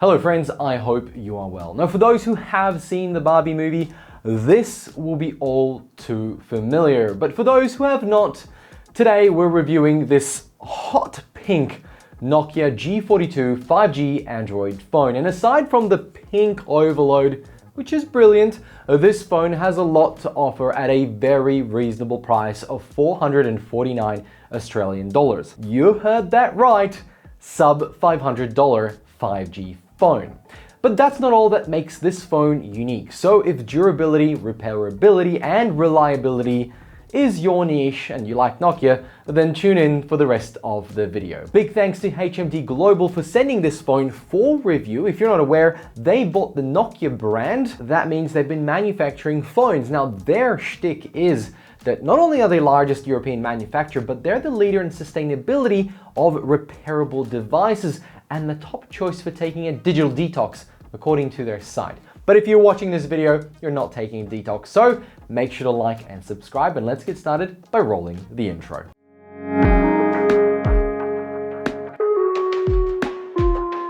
Hello friends, I hope you are well. Now for those who have seen the Barbie movie, this will be all too familiar. But for those who have not, today we're reviewing this hot pink Nokia G42 5G Android phone. And aside from the pink overload, which is brilliant, this phone has a lot to offer at a very reasonable price of 449 Australian dollars. You heard that right, sub $500 5G phone. But that's not all that makes this phone unique. So if durability, repairability, and reliability is your niche and you like Nokia, then tune in for the rest of the video. Big thanks to HMD Global for sending this phone for review. If you're not aware, they bought the Nokia brand. That means they've been manufacturing phones. Now their shtick is that not only are they the largest European manufacturer, but they're the leader in sustainability of repairable devices and the top choice for taking a digital detox, according to their site. But if you're watching this video, you're not taking a detox, so make sure to like and subscribe, and let's get started by rolling the intro.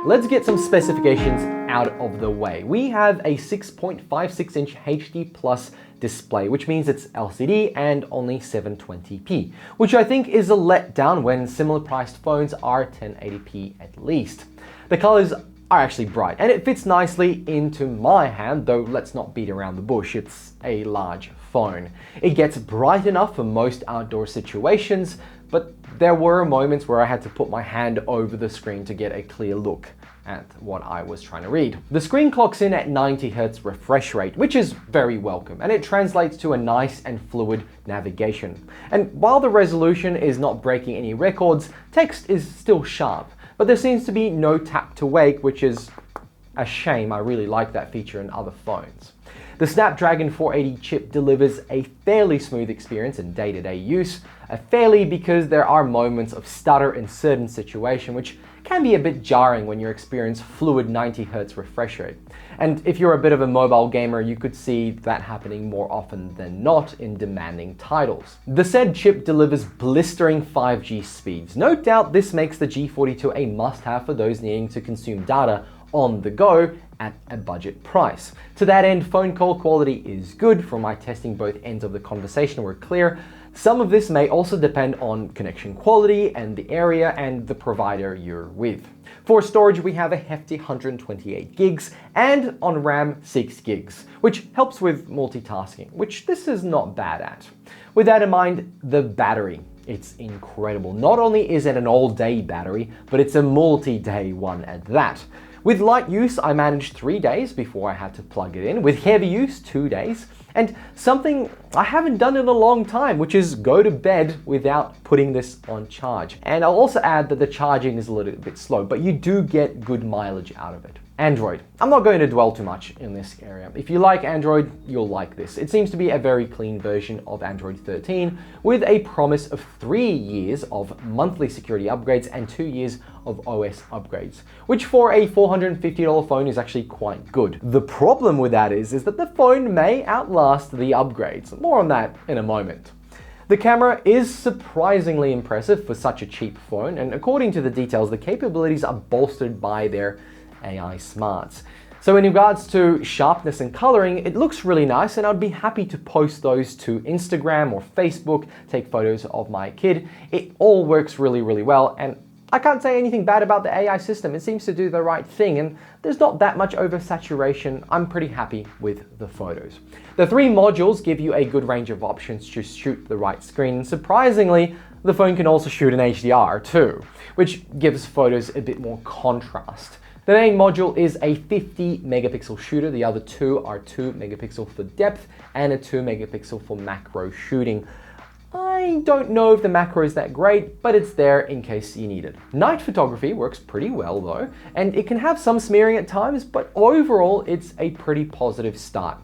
Let's get some specifications out of the way. We have a 6.56-inch HD Plus display, which means it's LCD and only 720p, which I think is a letdown when similar priced phones are 1080p at least. The colors are actually bright and it fits nicely into my hand, though let's not beat around the bush, it's a large phone. It gets bright enough for most outdoor situations, but there were moments where I had to put my hand over the screen to get a clear look at what I was trying to read. The screen clocks in at 90 Hz refresh rate, which is very welcome, and it translates to a nice and fluid navigation. And while the resolution is not breaking any records, text is still sharp, but there seems to be no tap to wake, which is a shame. I really like that feature in other phones. The Snapdragon 480 chip delivers a fairly smooth experience in day-to-day use, fairly because there are moments of stutter in certain situations, which can be a bit jarring when you experience fluid 90 Hz refresh rate. And if you're a bit of a mobile gamer, you could see that happening more often than not in demanding titles. The said chip delivers blistering 5G speeds. No doubt this makes the G42 a must-have for those needing to consume data on the go at a budget price. To that end, phone call quality is good. From my testing, both ends of the conversation were clear. Some of this may also depend on connection quality and the area and the provider you're with. For storage, we have a hefty 128 gigs and on RAM 6 gigs, which helps with multitasking, which this is not bad at. With that in mind, the battery. It's incredible. Not only is it an all-day battery, but it's a multi-day one at that. With light use, I managed 3 days before I had to plug it in. With heavy use, 2 days. And something I haven't done in a long time, which is go to bed without putting this on charge. And I'll also add that the charging is a little bit slow, but you do get good mileage out of it. Android. I'm not going to dwell too much in this area. If you like Android, you'll like this. It seems to be a very clean version of Android 13 with a promise of 3 years of monthly security upgrades and 2 years of OS upgrades, which for a $450 phone is actually quite good. The problem with that is that the phone may outlast the upgrades. More on that in a moment. The camera is surprisingly impressive for such a cheap phone, and according to the details, the capabilities are bolstered by their AI smarts. So in regards to sharpness and coloring, it looks really nice, and I'd be happy to post those to Instagram or Facebook, take photos of my kid. It all works really, really well, and I can't say anything bad about the AI system. It seems to do the right thing, and there's not that much oversaturation. I'm pretty happy with the photos. The 3 modules give you a good range of options to shoot the right screen, and surprisingly, the phone can also shoot in HDR too, which gives photos a bit more contrast. The main module is a 50 megapixel shooter. The other 2 are 2 megapixel for depth and a 2 megapixel for macro shooting. I don't know if the macro is that great, but it's there in case you need it. Night photography works pretty well though, and it can have some smearing at times, but overall it's a pretty positive start.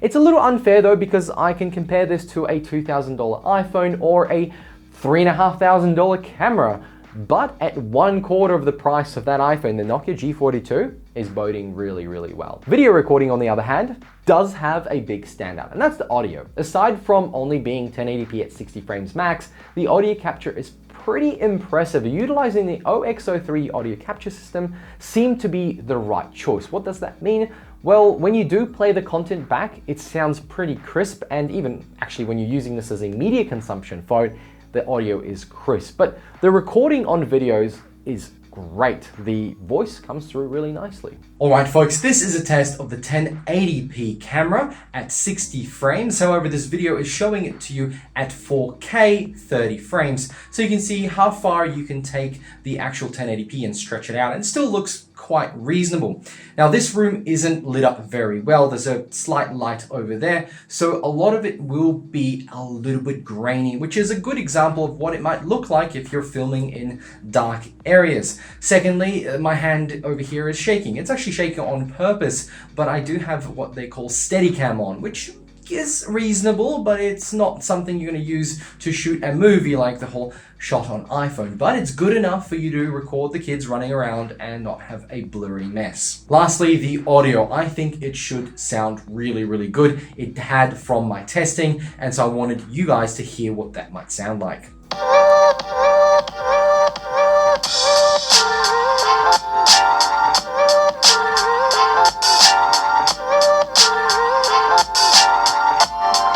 It's a little unfair though, because I can compare this to a $2,000 iPhone or a $3,500 camera. but at 1/4 of the price of that iPhone, the Nokia G42 is boding really, really well. Video recording, on the other hand, does have a big standout, and that's the audio. Aside from only being 1080p at 60 frames max, the audio capture is pretty impressive. Utilizing the OX03 audio capture system seemed to be the right choice. What does that mean? Well, when you do play the content back, it sounds pretty crisp, and even actually when you're using this as a media consumption phone, the audio is crisp. But the recording on videos is great. The voice comes through really nicely. All right, folks, this is a test of the 1080p camera at 60 frames. However, this video is showing it to you at 4K 30 frames. So you can see how far you can take the actual 1080p and stretch it out, and it still looks quite reasonable. Now, this room isn't lit up very well. There's a slight light over there, so a lot of it will be a little bit grainy, which is a good example of what it might look like if you're filming in dark areas. Secondly, my hand over here is shaking. It's actually shaking on purpose, but I do have what they call Steadicam on, which is reasonable, but it's not something you're going to use to shoot a movie like the whole shot on iPhone, but it's good enough for you to record the kids running around and not have a blurry mess. Lastly, the audio. I think it should sound really, really good. It had from my testing, and so I wanted you guys to hear what that might sound like.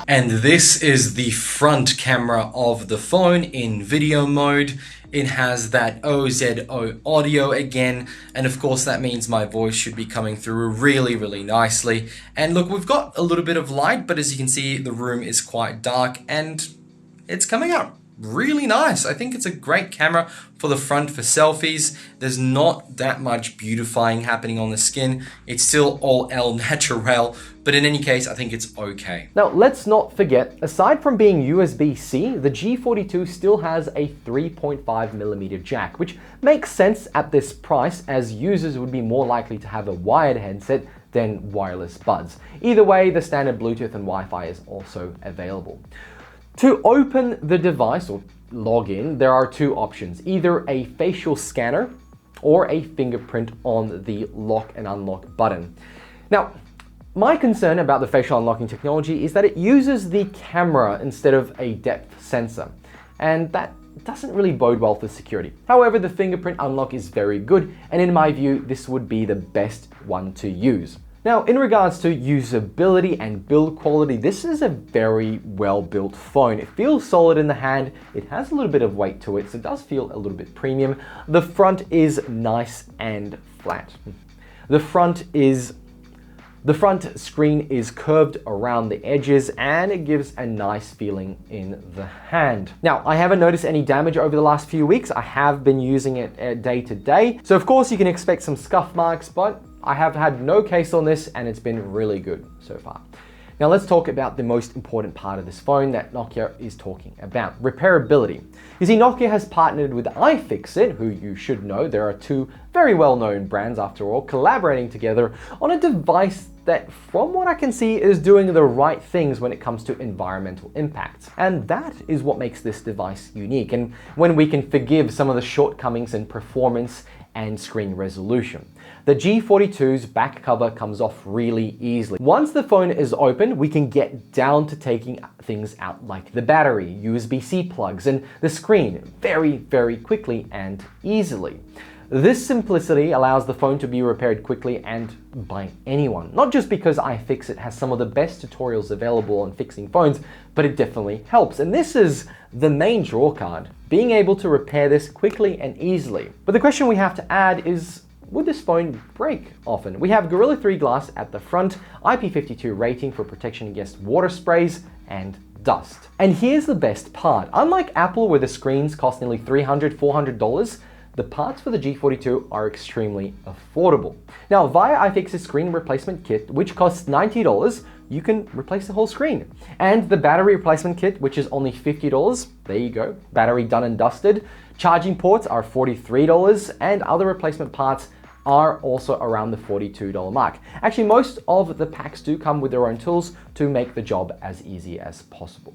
And this is the front camera of the phone in video mode. It has that OZO audio again, and of course that means my voice should be coming through really, really nicely. And look, we've got a little bit of light, but as you can see, the room is quite dark and it's coming out really nice. I think it's a great camera for the front for selfies. There's not that much beautifying happening on the skin. It's still all el natural, but in any case, I think it's okay. Now, let's not forget, aside from being USB-C, the G42 still has a 3.5mm jack, which makes sense at this price, as users would be more likely to have a wired headset than wireless buds. Either way, the standard Bluetooth and Wi-Fi is also available. To open the device or log in, there are two options, either a facial scanner or a fingerprint on the lock and unlock button. Now, my concern about the facial unlocking technology is that it uses the camera instead of a depth sensor, and that doesn't really bode well for security. However, the fingerprint unlock is very good, and in my view, this would be the best one to use. Now, in regards to usability and build quality, this is a very well-built phone. It feels solid in the hand. It has a little bit of weight to it, so it does feel a little bit premium. The front is nice and flat. The front screen is curved around the edges, and it gives a nice feeling in the hand. Now, I haven't noticed any damage over the last few weeks. I have been using it day to day. So of course you can expect some scuff marks, but I have had no case on this and it's been really good so far. Now let's talk about the most important part of this phone that Nokia is talking about, repairability. You see, Nokia has partnered with iFixit, who you should know. There are two very well-known brands, after all, collaborating together on a device that, from what I can see, is doing the right things when it comes to environmental impact. And that is what makes this device unique, and when we can forgive some of the shortcomings in performance and screen resolution. The G42's back cover comes off really easily. Once the phone is open, we can get down to taking things out like the battery, USB-C plugs, and the screen very, very quickly and easily. This simplicity allows the phone to be repaired quickly and by anyone. Not just because iFixit has some of the best tutorials available on fixing phones, but it definitely helps. And this is the main draw card, being able to repair this quickly and easily. But the question we have to add is, would this phone break often? We have Gorilla 3 glass at the front, IP52 rating for protection against water sprays and dust. And here's the best part. Unlike Apple, where the screens cost nearly $300, $400, the parts for the G42 are extremely affordable. Now, via iFixit's screen replacement kit, which costs $90, you can replace the whole screen. And the battery replacement kit, which is only $50, there you go, battery done and dusted. Charging ports are $43, and other replacement parts are also around the $42 mark. Actually, most of the packs do come with their own tools to make the job as easy as possible.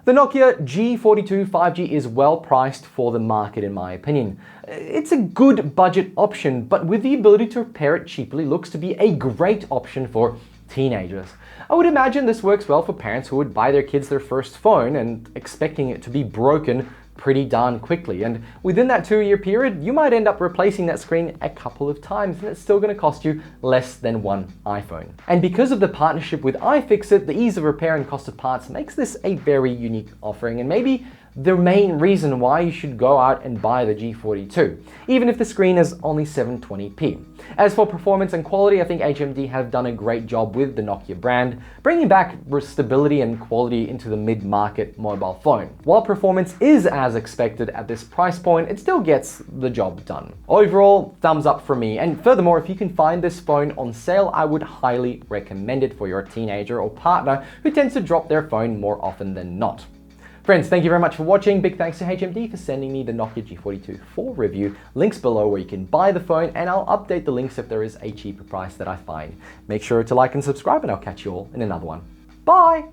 The Nokia G42 5G is well priced for the market in my opinion. It's a good budget option, but with the ability to repair it cheaply looks to be a great option for teenagers. I would imagine this works well for parents who would buy their kids their first phone and expecting it to be broken pretty darn quickly, and within that 2-year period you might end up replacing that screen a couple of times and it's still going to cost you less than one iPhone. And because of the partnership with iFixit, the ease of repair and cost of parts makes this a very unique offering, and maybe the main reason why you should go out and buy the G42, even if the screen is only 720p. As for performance and quality, I think HMD have done a great job with the Nokia brand, bringing back stability and quality into the mid-market mobile phone. While performance is as expected at this price point, it still gets the job done. Overall, thumbs up from me, and furthermore, if you can find this phone on sale, I would highly recommend it for your teenager or partner who tends to drop their phone more often than not. Friends, thank you very much for watching. Big thanks to HMD for sending me the Nokia G42 for review. Links below where you can buy the phone, and I'll update the links if there is a cheaper price that I find. Make sure to like and subscribe, and I'll catch you all in another one. Bye!